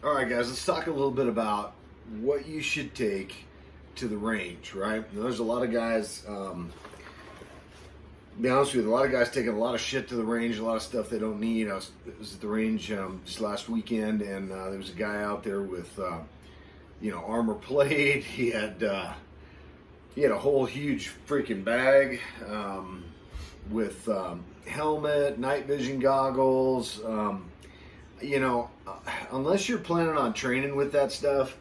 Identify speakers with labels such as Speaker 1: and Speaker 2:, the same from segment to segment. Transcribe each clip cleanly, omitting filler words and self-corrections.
Speaker 1: All right, guys, let's talk a little bit about what you should take to the range, right? Now, there's a lot of guys, to be honest with you, a lot of guys taking a lot of shit to the range, a lot of stuff they don't need. I was at the range just last weekend, and there was a guy out there with, armor plate. He had a whole huge freaking bag with helmet, night vision goggles. Unless you're planning on training with that stuff,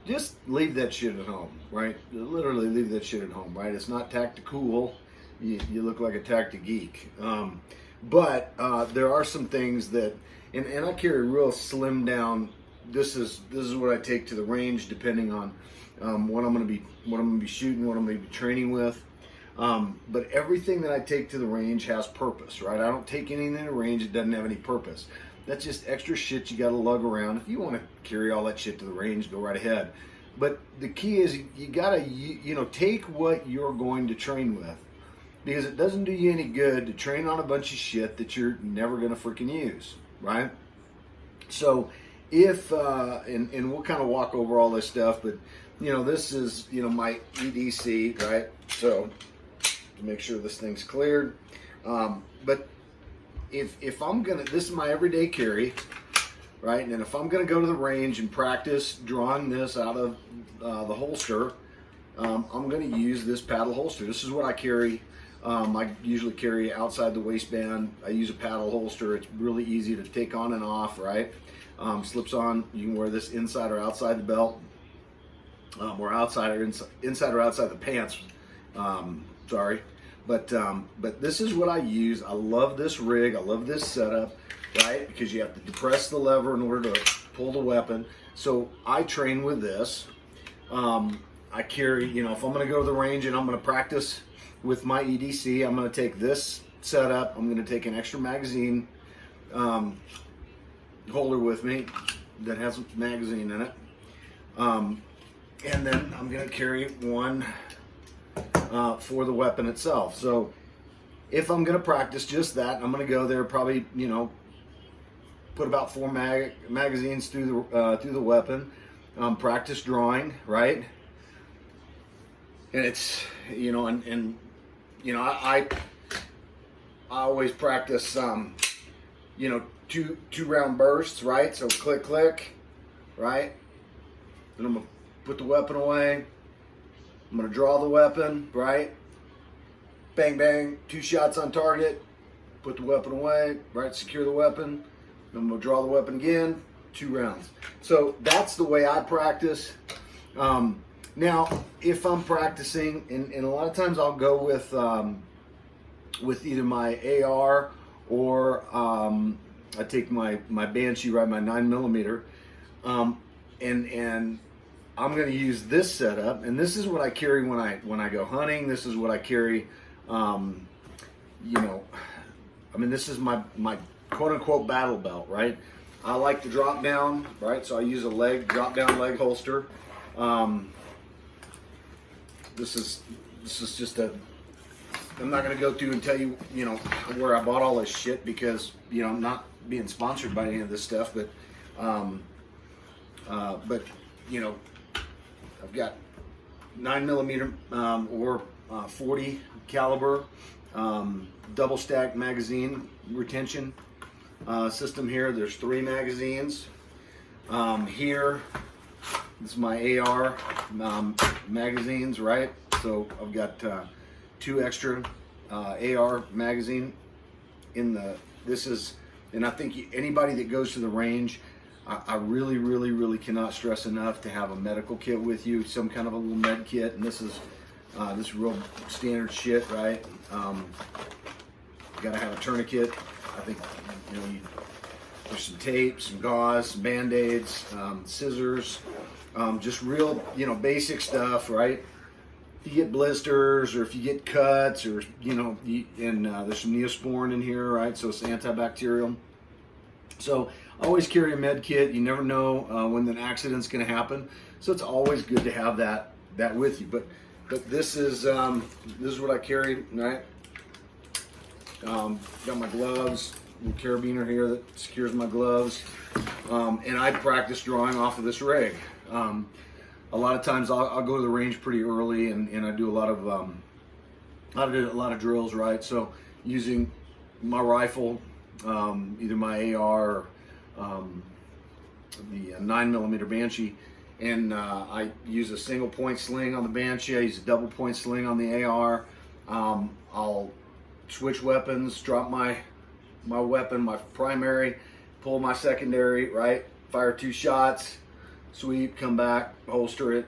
Speaker 1: just leave that shit at home, right? Literally leave that shit at home, right? It's not tactical. You look like a tactic geek. But there are some things that, and I carry a real slim down. This is what I take to the range, depending on what I'm going to be shooting, what I'm going to be training with. But everything that I take to the range has purpose, right? I don't take anything to the range that doesn't have any purpose. That's just extra shit you got to lug around. If you want to carry all that shit to the range, go right ahead. But the key is you got to, take what you're going to train with, because it doesn't do you any good to train on a bunch of shit that you're never going to freaking use, right? So if, and we'll kind of walk over all this stuff, but, this is, my EDC, right? So to make sure this thing's cleared. But if I'm gonna, this is my everyday carry, right? And if I'm gonna go to the range and practice drawing this out of the holster, I'm gonna use this paddle holster. This is what I carry. I usually carry outside the waistband. I use a paddle holster. It's really easy to take on and off, right? Slips on. You can wear this inside or outside the belt, or outside or inside or outside the pants. Sorry. But this is what I use. I love this rig. I love this setup, right? Because you have to depress the lever in order to pull the weapon. So I train with this. I carry, if I'm going to go to the range and I'm going to practice with my EDC, I'm going to take this setup. I'm going to take an extra magazine holder with me that has a magazine in it. And then I'm going to carry one for the weapon itself. So if I'm going to practice just that, I'm going to go there probably, put about 4 magazines through the weapon, practice drawing, right? And it's, I always practice, two round bursts, right? So click, click, right? Then I'm going to put the weapon away. I'm going to draw the weapon, right? Bang, bang, 2 shots on target. Put the weapon away, right? Secure the weapon. Then I'm going to draw the weapon again, 2 rounds. So that's the way I practice. Now, if I'm practicing, and a lot of times I'll go with either my AR or I take my Banshee, right, my 9mm, and I'm going to use this setup, and this is what I carry when I go hunting. This is what I carry. This is my quote unquote battle belt, right? I like to drop down, right? So I use a drop down leg holster. This is just I'm not going to go through and tell you, where I bought all this shit, because, I'm not being sponsored by any of this stuff, but I've got 9mm or 40 caliber double stack magazine retention system here. There's 3 magazines. Here, this is my AR magazines, right? So I've got 2 extra AR magazine in and I think anybody that goes to the range, I really, really, really cannot stress enough to have a medical kit with you, some kind of a little med kit, and this is real standard shit, right? You gotta have a tourniquet. I think there's some tape, some gauze, some band-aids, scissors, just real basic stuff, right? If you get blisters or if you get cuts, or there's some Neosporin in here, right? So it's antibacterial. So always carry a med kit. You never know when an accident's going to happen, so it's always good to have that with you. But this is what I carry, right? Got my gloves, little carabiner here that secures my gloves, and I practice drawing off of this rig. A lot of times I'll go to the range pretty early, and I do a lot of drills, right? So using my rifle, either my AR or the 9mm Banshee, and I use a single point sling on the Banshee. I use a double point sling on the AR. I'll switch weapons, drop my weapon, my primary, pull my secondary, right? Fire 2 shots, sweep, come back, holster it,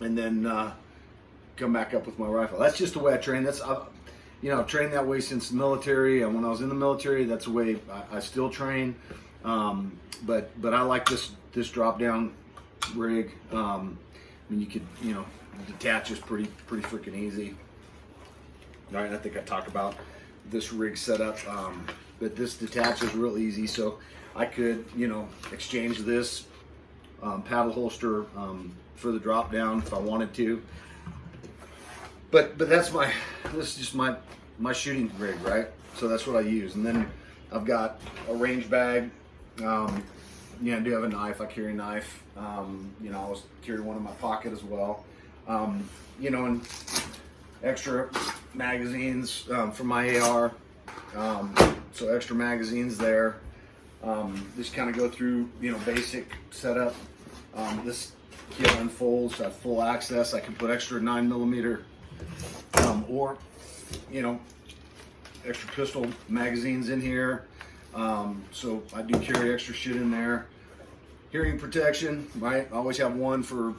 Speaker 1: and then come back up with my rifle. That's just the way I train. I've trained that way since the military, and when I was in the military, that's the way I still train. But I like this drop down rig. I mean, you could, detach this pretty freaking easy. All right, I think I talked about this rig setup, but this detaches real easy. So I could, exchange this paddle holster for the drop down if I wanted to. But this is just my shooting rig, right? So that's what I use. And then I've got a range bag. I do have a knife. I carry a knife. I always carry one in my pocket as well. And extra magazines for my AR. So extra magazines there. Just kind of go through, basic setup. This kit unfolds. I have full access. I can put extra 9mm or extra pistol magazines in here. So I do carry extra shit in there. Hearing protection, right? I always have one for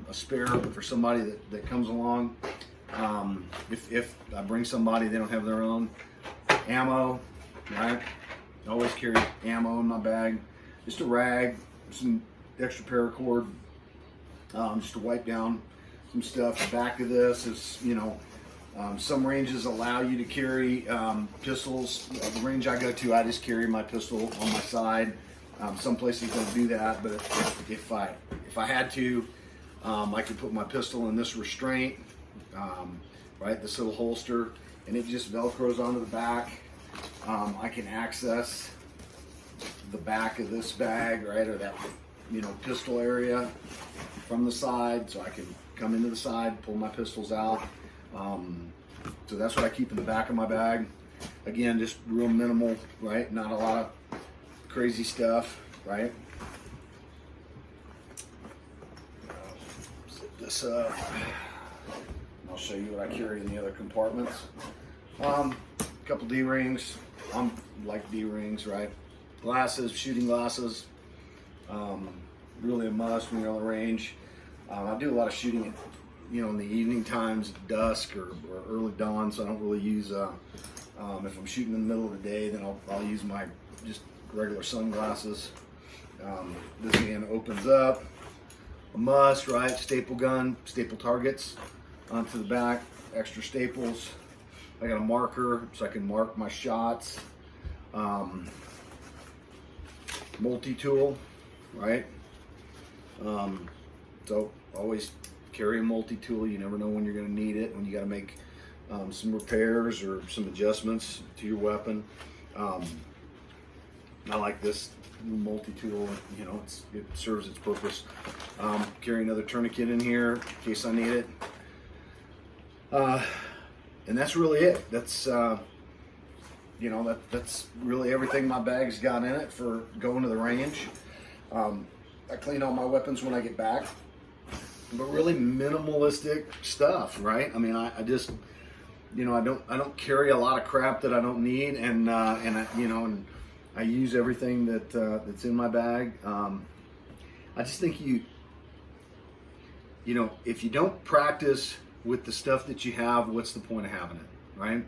Speaker 1: a spare for somebody that comes along. If I bring somebody, they don't have their own. Ammo, right? I always carry ammo in my bag. Just a rag, some extra paracord, just to wipe down some stuff. The back of this is, some ranges allow you to carry pistols. The range I go to, I just carry my pistol on my side. Some places don't do that, but if I had to, I could put my pistol in this restraint, right, this little holster, and it just velcros onto the back. I can access the back of this bag, right, or that pistol area from the side, so I can come into the side, pull my pistols out. So that's what I keep in the back of my bag. Again, just real minimal, right? Not a lot of crazy stuff, right? Zip this up. I'll show you what I carry in the other compartments. A couple D-rings. I'm like D-rings, right? Glasses, shooting glasses. Really a must when you're on the range. I do a lot of shooting, in the evening times, dusk or early dawn, so I don't really use, if I'm shooting in the middle of the day, then I'll use my just regular sunglasses. This again opens up. A must, right? Staple gun, staple targets onto the back, extra staples. I got a marker so I can mark my shots. Multi-tool, right? So always carry a multi-tool. You never know when you're going to need it, when you got to make some repairs or some adjustments to your weapon. I like this multi-tool. It serves its purpose. Carry another tourniquet in here in case I need it. And that's really it. That's that's really everything my bag's got in it for going to the range. I clean all my weapons when I get back, but really minimalistic stuff, right? I mean, I just, I don't carry a lot of crap that I don't need, and I use everything that's in my bag. I just think if you don't practice with the stuff that you have, what's the point of having it, right?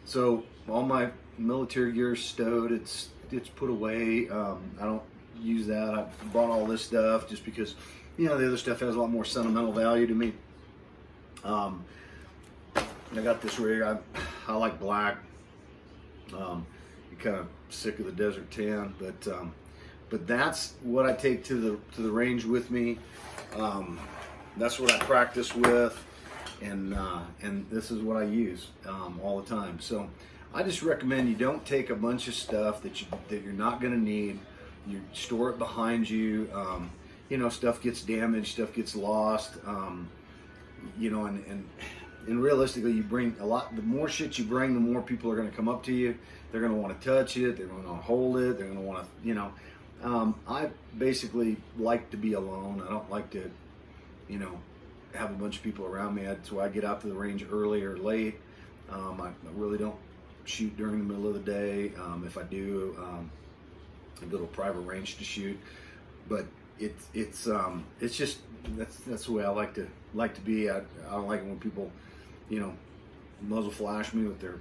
Speaker 1: So all my military gear is stowed. It's put away. I don't use that. I bought all this stuff just because the other stuff has a lot more sentimental value to me. I got this rig. I like black. You're kind of sick of the desert tan, but that's what I take to the range with me. That's what I practice with, and this is what I use all the time. So I just recommend you don't take a bunch of stuff that you're not going to need. You store it behind you. You know, stuff gets damaged, stuff gets lost. You know, and realistically, you bring a lot. The more shit you bring, the more people are going to come up to you. They're going to want to touch it. They're going to hold it. They're going to want to, you know. I basically like to be alone. I don't like to, you know, have a bunch of people around me. That's why I get out to the range early or late. I really don't shoot during the middle of the day. If I do, I go to a private range to shoot. But it's just that's the way I like to be. I don't like it when people, you know, muzzle flash me with their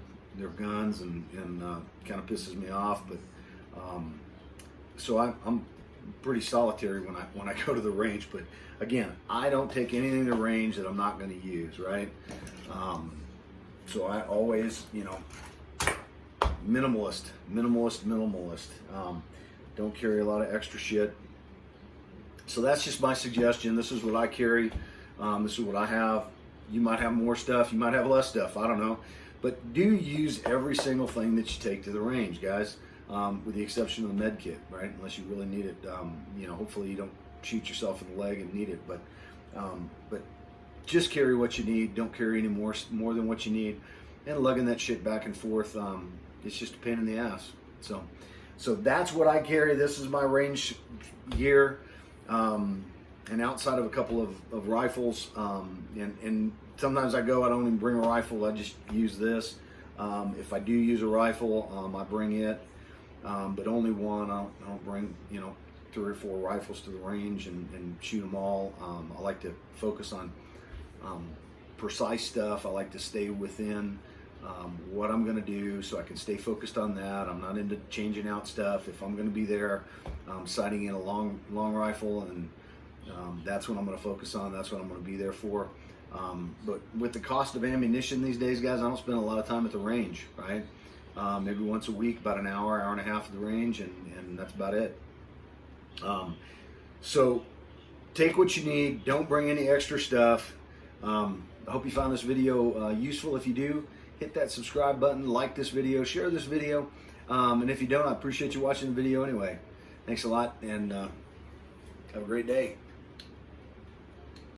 Speaker 1: guns and kind of pisses me off. But so I'm pretty solitary when I go to the range. But again, I don't take anything to range that I'm not going to use, right? So I always, you know, minimalist. Don't carry a lot of extra shit. So that's just my suggestion. This is what I carry. This is what I have. You might have more stuff. You might have less stuff. I don't know. But do use every single thing that you take to the range, guys, with the exception of the med kit, right? Unless you really need it. You know, hopefully you don't shoot yourself in the leg and need it. But just carry what you need. Don't carry any more than what you need. And lugging that shit back and forth, it's just a pain in the ass. So that's what I carry. This is my range gear. And outside of a couple of rifles, and sometimes I don't even bring a rifle. I just use this. If I do use a rifle, I bring it, but only one. I don't bring, you know, 3 or 4 rifles to the range and shoot them all. I like to focus on precise stuff. I like to stay within what I'm going to do, so I can stay focused on that. I'm not into changing out stuff. If I'm going to be there, sighting in a long rifle, and that's what I'm going to focus on. That's what I'm going to be there for. But with the cost of ammunition these days, guys, I don't spend a lot of time at the range, right? Maybe once a week, about an hour and a half at the range, and that's about it. So take what you need. Don't bring any extra stuff. I hope you found this video useful. If you do, hit that subscribe button, like this video, share this video. And if you don't, I appreciate you watching the video anyway. Thanks a lot, and have a great day.